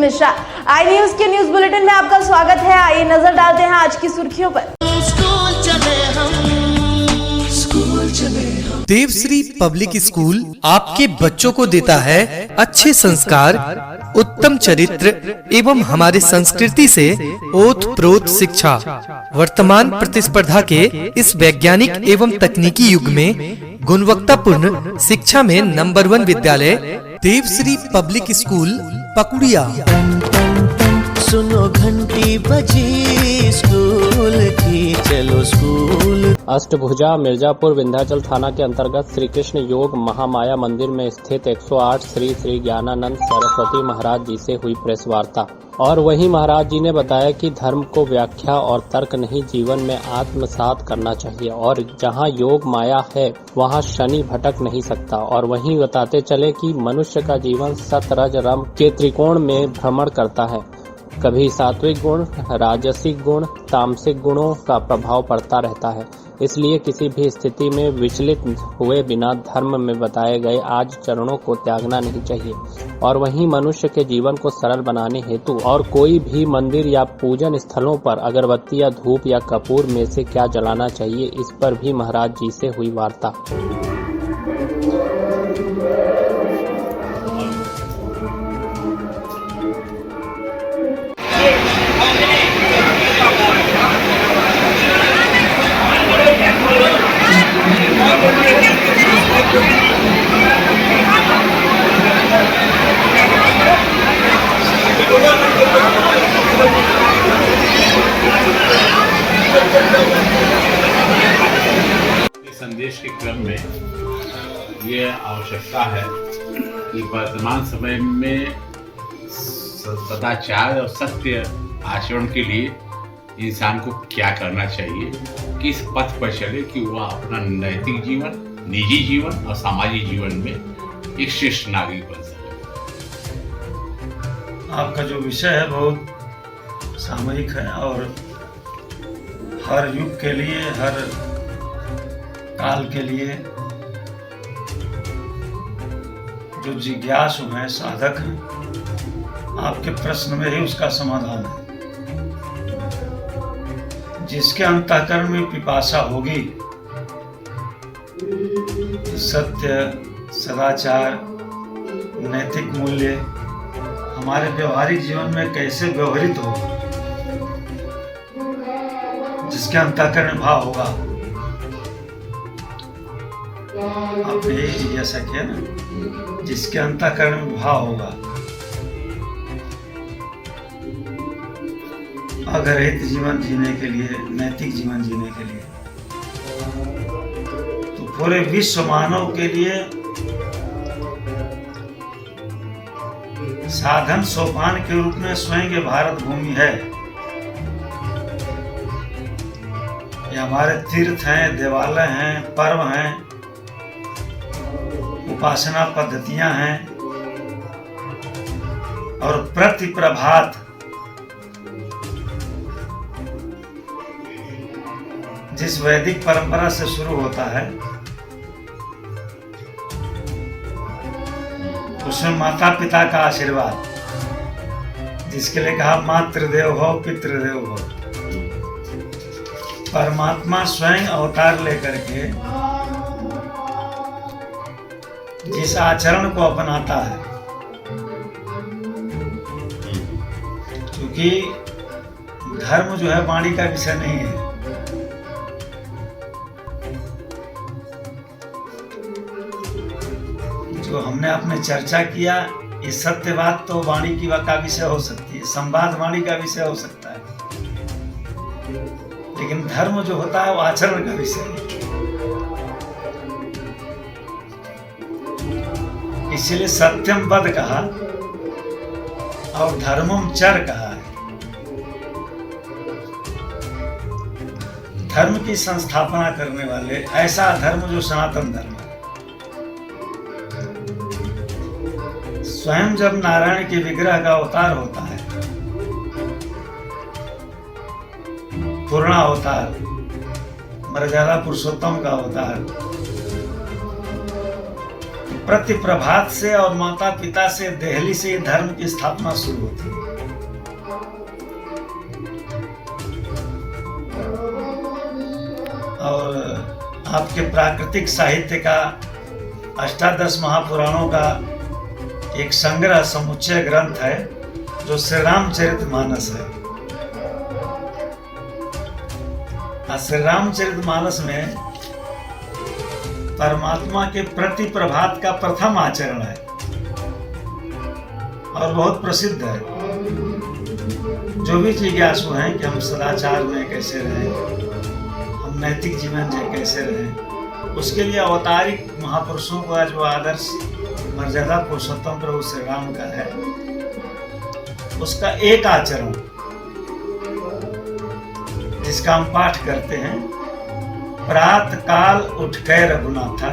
मिश्रा। आई news के news bulletin में आपका स्वागत है। आइए नजर डालते हैं आज की सुर्खियों पर। देवश्री पब्लिक स्कूल आपके बच्चों को देता है अच्छे संस्कार, उत्तम चरित्र एवं हमारे संस्कृति से ओत-प्रोत शिक्षा। वर्तमान प्रतिस्पर्धा के इस वैज्ञानिक एवं तकनीकी युग में गुणवत्तापूर्ण शिक्षा में नंबर 1 विद्यालय देवश्री पब्लिक स्कूल पकुड़िया। सुनो घंटी बजी स्कूल की, चलो स्कूल। अष्टभुजा मिर्जापुर विंध्याचल थाना के अंतर्गत श्री कृष्ण योग महामाया मंदिर में स्थित 108 श्री श्री ज्ञानानंद सरस्वती महाराज जी से हुई प्रेस वार्ता। और वहीं महाराज जी ने बताया कि धर्म को व्याख्या और तर्क नहीं, जीवन में आत्मसात करना चाहिए और जहां योग माया है वहां शनि भटक नहीं सकता। और वहीं बताते चले कि मनुष्य का जीवन सत रज रम के त्रिकोण में भ्रमण करता है। कभी सात्विक गुण, राजसिक गुण, तामसिक गुणों का प्रभाव पड़ता रहता है। इसलिए किसी भी स्थिति में विचलित हुए बिना धर्म में बताए गए आज चरणों को त्यागना नहीं चाहिए। और वहीं मनुष्य के जीवन को सरल बनाने हेतु और कोई भी मंदिर या पूजन स्थलों पर अगरबत्ती या धूप या कपूर में से क्या जलाना चाहिए, इस पर भी महाराज जी से हुई वार्ता। संदेश के क्रम में ये आवश्यकता है कि वर्तमान समय में सदाचार और सत्य आचरण के लिए इंसान को क्या करना चाहिए, किस पथ पर चले कि वह अपना नैतिक जीवन, निजी जीवन और सामाजिक जीवन में एक श्रेष्ठ नागरिक बन सके। आपका जो विषय है बहुत सामयिक है और हर युग के लिए, हर काल के लिए जो जिज्ञासु हैं, साधक हैं, आपके प्रश्न में ही उसका समाधान है। जिसके अंतःकरण में पिपासा होगी, सत्य, सदाचार, नैतिक मूल्य हमारे व्यवहारिक जीवन में कैसे व्यवहारित हो, जिसके अंतःकरण में भाव होगा। आपने यही जिज्ञासा किया ना, जिसके अंतःकरण में भाव होगा, अघरहित जीवन जीने के लिए, नैतिक जीवन जीने के लिए, तो पूरे विश्व मानव के लिए साधन सोपान के रूप में स्वयं ये भारत भूमि है। ये हमारे तीर्थ हैं, देवालय हैं, पर्व हैं, उपासना पद्धतियां हैं और प्रति प्रभात जिस वैदिक परंपरा से शुरू होता है उसमें माता पिता का आशीर्वाद, जिसके लिए कहा मातृदेव हो पितृदेव हो। परमात्मा स्वयं अवतार लेकर के जिस आचरण को अपनाता है, क्योंकि धर्म जो है वाणी का विषय नहीं है। जो हमने आपने चर्चा किया, ये सत्य बात तो वाणी की का विषय हो सकती है, संवाद वाणी का विषय हो सकता है, लेकिन धर्म जो होता है वो आचरण का विषय है। इसीलिए सत्यम पद कहा और धर्मम चर कहा है। धर्म की संस्थापना करने वाले, ऐसा धर्म जो सनातन धर्म है। स्वयं जब नारायण के विग्रह का अवतार होता है, पूर्ण अवतार, मर्यादा पुरुषोत्तम का अवतार, प्रति प्रभात से और माता पिता से, देहली से धर्म की स्थापना शुरू होती है। और आपके प्राकृतिक साहित्य का अष्टादश महापुराणों का एक संग्रह समुच्चय ग्रंथ है जो श्री रामचरितमानस है। श्री रामचरितमानस में परमात्मा के प्रति प्रभात का प्रथम आचरण है और बहुत प्रसिद्ध है। जो भी जिज्ञासु हैं कि हम सदाचार में कैसे रहें, हम नैतिक जीवन में कैसे रहें, उसके लिए अवतारिक महापुरुषों का जो आदर्श मर्यादा पुरुषोत्तम प्रभु श्री राम का है, उसका एक आचरण जिसका हम पाठ करते हैं, प्रात काल उठ गए रघुनाथा,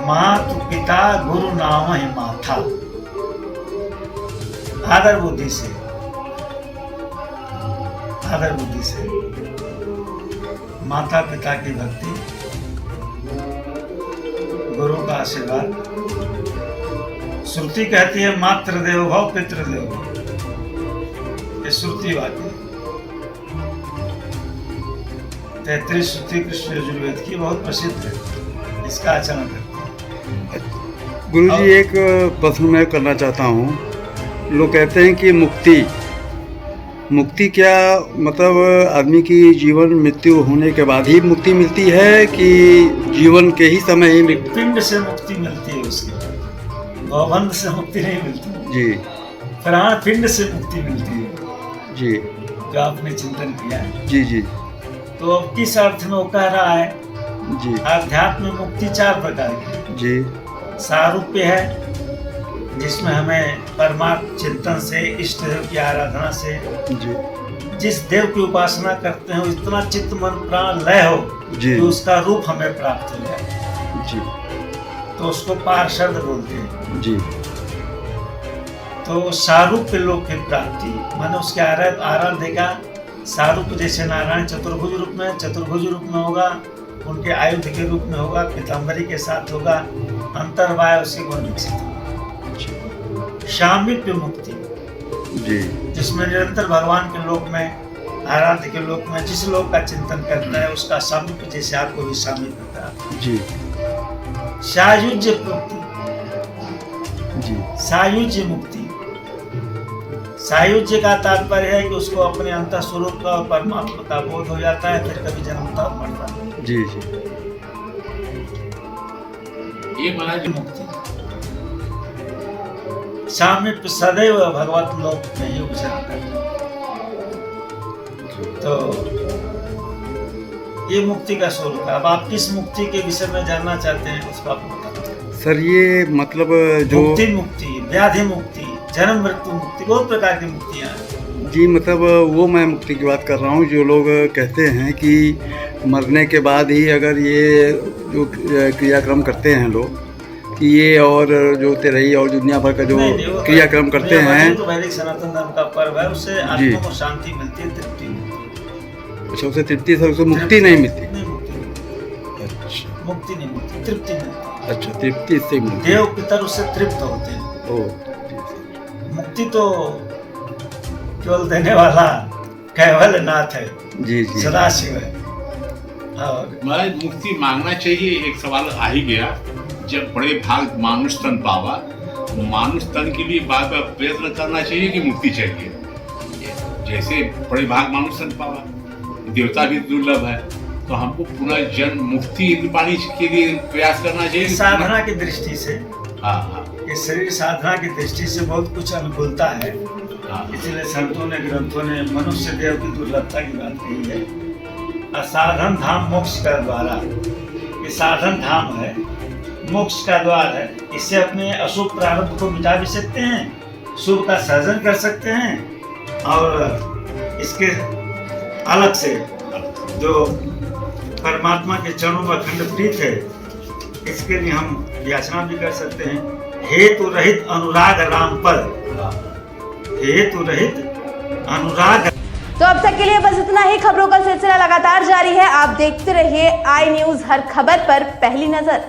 मातु पिता गुरु नाम ही माथा। आदर बुद्धि से माता पिता की भक्ति, गुरु का आशीर्वाद। श्रुति कहती है मातृ देवो भव पितृ देवो भव, ये श्रुति वाक्य 33 श्रुति कृष्ण यजुर्वेद की बहुत प्रसिद्ध है, इसका आचरण करते हैं। गुरुजी, एक प्रश्न मैं करना चाहता हूँ। लोग कहते हैं कि मुक्ति क्या मतलब आदमी की जीवन मृत्यु होने के बाद ही मुक्ति मिलती है कि जीवन के ही समय ही पिंड से मुक्ति मिलती है, उसकी भवबंध से मुक्ति नहीं मिलती जी, प्राण पिंड से मुक्ति मिलती है जी, जो आपने चिंतन किया है जी जी। तो अब किस अर्थ में वो कह रहा है जी, आध्यात्म में मुक्ति 4 प्रकार की जी, सारूप्य है जिसमें हमें परमात्म चिंतन से, इष्ट देव की आराधना से, जी, जिस देव की उपासना करते हैं वो इतना चित्त मन प्राण लय हो जी, कि उसका रूप हमें प्राप्त हो जाए जी, तो उसको पार्षद बोलते हैं जी। तो सारूप्य लोक की प्राप्ति माने उसके आराध्य का सारूप, जैसे नारायण चतुर्भुज रूप में, चतुर्भुज रूप में होगा, उनके आयुध के रूप में होगा, पीताम्बरी के साथ होगा, अंतर्वाय उसी गुण विकसित होगा। शामीप्य मुक्ति जी, जिसमें निरंतर भगवान के लोक में, आराध्य के लोक में जिस लोक का चिंतन करता है उसका सामीप्य, जैसे आपको भी सामीप्य होता जी, सायुज्य मुक्ति जी, सायुज्य मुक्ति। सायुज्य का तात्पर्य है कि उसको अपने अंतः स्वरूप का और परमात्मा का बोध हो जाता है, फिर कभी जन्मता और मरता है। जी जी। ये महाराज मुक्ति सामीप्य सदैव भगवत लोक में ही विचरण करते हैं। तो ये मुक्ति का स्वरूप है। अब आप किस मुक्ति के विषय में जानना चाहते हैं उसको आपको बताना। सर ये मतलब जो मुक्ति, व्याधि मुक्ति, जन्म मृत्यु मुक्ति, बहुत प्रकार की मुक्तियाँ हैं। जी, मतलब वो मैं मुक्ति की बात कर रहा हूँ जो लोग कहते हैं कि मरने के बाद ही अगर ये जो क्रियाक्रम करते हैं लोग कि ये और जो तेरही और दुनिया भर का जो क्रियाक्रम करते हैं, तो वैदिक सनातन धर्म का पर्व है, उससे आत्मा को शांति मिलती है, तृप्ति मिलती है। अच्छा, उससे तृप्ति, सर उससे मुक्ति नहीं मिलती? नहीं, मुक्ति नहीं। अच्छा, मुक्ति नहीं मिलती, तृप्ति मिलती है। अच्छा, तृप्ति से मिलती है। देव पितर उससे तृप्त होते हैं। मुक्ति तो केवल देने वाला केवल नाथ है, जी जी, सदाशिव है। और महाराज मुक्ति मांगना चाहिए, एक सवाल आ ही गया। जब बड़े भाग मानुष तन पावा, मानुष तन के लिए बार बार प्रयत्न करना चाहिए कि मुक्ति चाहिए। जैसे बड़े भाग मानुष तन पावा, देवता भी दुर्लभ है, तो हमको पुनः जन्म मुक्ति पाने के लिए प्रयास करना चाहिए। साधना की दृष्टि से, हाँ, ये शरीर साधना की दृष्टि से बहुत कुछ अनुकूलता है। इसलिए संतों ने, ग्रंथों ने मनुष्य देव की दुर्लभता की बात कही है। असाधन धाम मोक्ष का द्वारा, ये साधन धाम है, मोक्ष का द्वार है। इससे अपने अशुभ प्रारब्ध को मिटा भी सकते हैं, शुभ का सर्जन कर सकते हैं, और इसके अलग से जो परमात्मा के चरणों में अखंड प्रीत है, इसके लिए हम याचना भी कर सकते हैं। हेतु रहित अनुराग राम पर, हेतु रहित अनुराग। तो अब तक के लिए बस इतना ही। खबरों का सिलसिला लगातार जारी है, आप देखते रहिए आई न्यूज़, हर खबर पर पहली नजर।